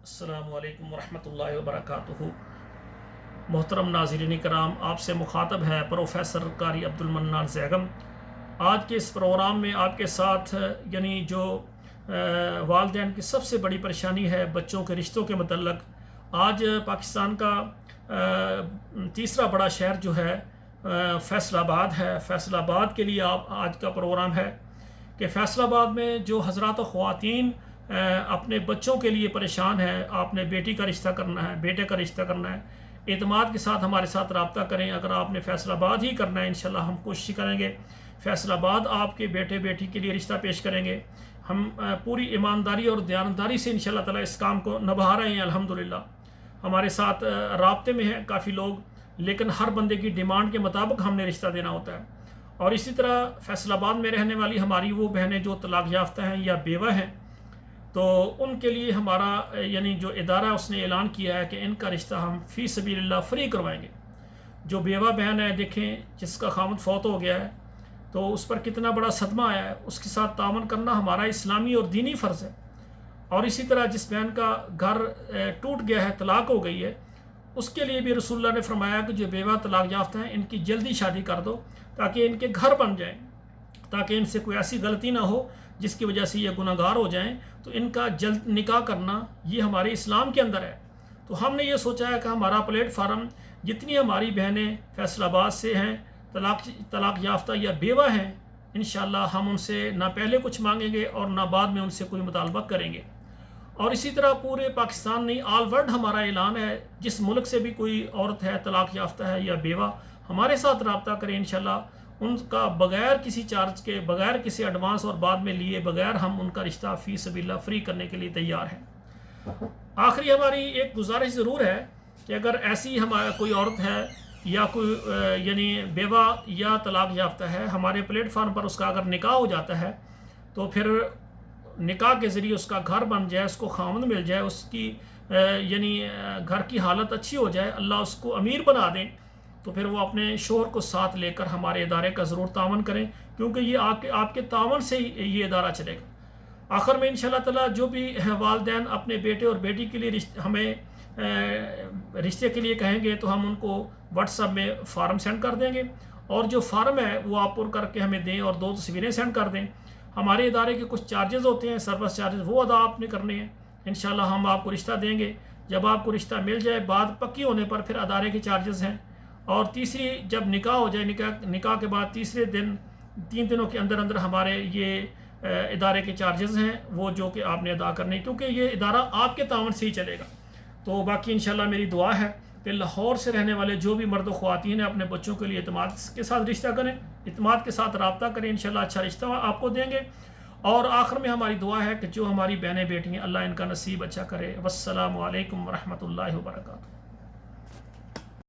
السلام علیکم ورحمۃ اللہ وبرکاتہ۔ محترم ناظرین کرام، آپ سے مخاطب ہے پروفیسر قاری عبدالمنان زیغم۔ آج کے اس پروگرام میں آپ کے ساتھ جو والدین کی سب سے بڑی پریشانی ہے بچوں کے رشتوں کے متعلق، آج پاکستان کا تیسرا بڑا شہر جو ہے فیصل آباد ہے۔ فیصل آباد کے لیے آج کا پروگرام ہے کہ فیصل آباد میں جو حضرات و خواتین اپنے بچوں کے لیے پریشان ہیں، آپ نے بیٹی کا رشتہ کرنا ہے، بیٹے کا رشتہ کرنا ہے، اعتماد کے ساتھ ہمارے ساتھ رابطہ کریں۔ اگر آپ نے فیصل آباد ہی کرنا ہے، انشاءاللہ ہم کوشش کریں گے فیصل آباد آپ کے بیٹے بیٹی کے لیے رشتہ پیش کریں گے۔ ہم پوری ایمانداری اور دیانتداری سے انشاءاللہ تعالی اس کام کو نبھا رہے ہیں۔ الحمدللہ ہمارے ساتھ رابطے میں ہیں کافی لوگ، لیکن ہر بندے کی ڈیمانڈ کے مطابق ہم نے رشتہ دینا ہوتا ہے۔ اور اسی طرح فیصل آباد میں رہنے والی ہماری وہ بہنیں جو طلاق یافتہ ہیں یا بیوہ ہیں، تو ان کے لیے ہمارا جو ادارہ اس نے اعلان کیا ہے کہ ان کا رشتہ ہم فی سبیل اللہ فری کروائیں گے۔ جو بیوہ بہن ہے، دیکھیں جس کا خاوند فوت ہو گیا ہے تو اس پر کتنا بڑا صدمہ آیا ہے، اس کے ساتھ تعاون کرنا ہمارا اسلامی اور دینی فرض ہے۔ اور اسی طرح جس بہن کا گھر ٹوٹ گیا ہے، طلاق ہو گئی ہے، اس کے لیے بھی رسول اللہ نے فرمایا کہ جو بیوہ طلاق یافتہ ہیں ان کی جلدی شادی کر دو تاکہ ان کے گھر بن جائیں، تاکہ ان سے کوئی ایسی غلطی نہ ہو جس کی وجہ سے یہ گناہ گار ہو جائیں۔ تو ان کا جلد نکاح کرنا یہ ہمارے اسلام کے اندر ہے۔ تو ہم نے یہ سوچا ہے کہ ہمارا پلیٹ فارم جتنی ہماری بہنیں فیصل آباد سے ہیں، طلاق یافتہ یا بیوہ ہیں، انشاءاللہ ہم ان سے نہ پہلے کچھ مانگیں گے اور نہ بعد میں ان سے کوئی مطالبہ کریں گے۔ اور اسی طرح پورے پاکستان نہیں، آل ورلڈ ہمارا اعلان ہے، جس ملک سے بھی کوئی عورت ہے طلاق یافتہ ہے یا بیوہ، ہمارے ساتھ رابطہ کریں انشاءاللہ۔ ان کا بغیر کسی چارج کے، بغیر کسی ایڈوانس اور بعد میں لیے بغیر ہم ان کا رشتہ فی سبیل اللہ فری کرنے کے لیے تیار ہیں۔ آخری ہماری ایک گزارش ضرور ہے کہ اگر ایسی ہمارا کوئی عورت ہے یا کوئی بیوہ یا طلاق یافتہ ہے، ہمارے پلیٹ فارم پر اس کا اگر نکاح ہو جاتا ہے تو پھر نکاح کے ذریعے اس کا گھر بن جائے، اس کو خاوند مل جائے، اس کی گھر کی حالت اچھی ہو جائے، اللہ اس کو امیر بنا دیں، تو پھر وہ اپنے شوہر کو ساتھ لے کر ہمارے ادارے کا ضرور تعاون کریں، کیونکہ یہ آپ کے تعاون سے ہی یہ ادارہ چلے گا۔ آخر میں انشاءاللہ تعالی جو بھی والدین اپنے بیٹے اور بیٹی کے لیے ہمیں رشتے کے لیے کہیں گے تو ہم ان کو واٹس ایپ میں فارم سینڈ کر دیں گے، اور جو فارم ہے وہ آپ پر کر کے ہمیں دیں اور 2 تصویریں سینڈ کر دیں۔ ہمارے ادارے کے کچھ چارجز ہوتے ہیں، سروس چارجز، وہ ادا آپ نے کرنے ہیں۔ انشاءاللہ ہم آپ کو رشتہ دیں گے۔ جب آپ کو رشتہ مل جائے، بات پکی ہونے پر پھر ادارے کے چارجز ہیں۔ اور تیسری جب نکاح ہو جائے، نکاح کے بعد تیسرے دن 3 دنوں کے اندر اندر ہمارے یہ ادارے کے چارجز ہیں وہ جو کہ آپ نے ادا کرنے، کیونکہ یہ ادارہ آپ کے تعاون سے ہی چلے گا۔ تو باقی انشاءاللہ میری دعا ہے کہ لاہور سے رہنے والے جو بھی مرد و خواتین ہیں اپنے بچوں کے لیے اعتماد کے ساتھ رشتہ کریں، اعتماد کے ساتھ رابطہ کریں، انشاءاللہ اچھا رشتہ آپ کو دیں گے۔ اور آخر میں ہماری دعا ہے کہ جو ہماری بہنیں بیٹی ہیں، اللہ ان کا نصیب اچھا کرے۔ والسلام علیکم ورحمۃ اللہ وبرکاتہ۔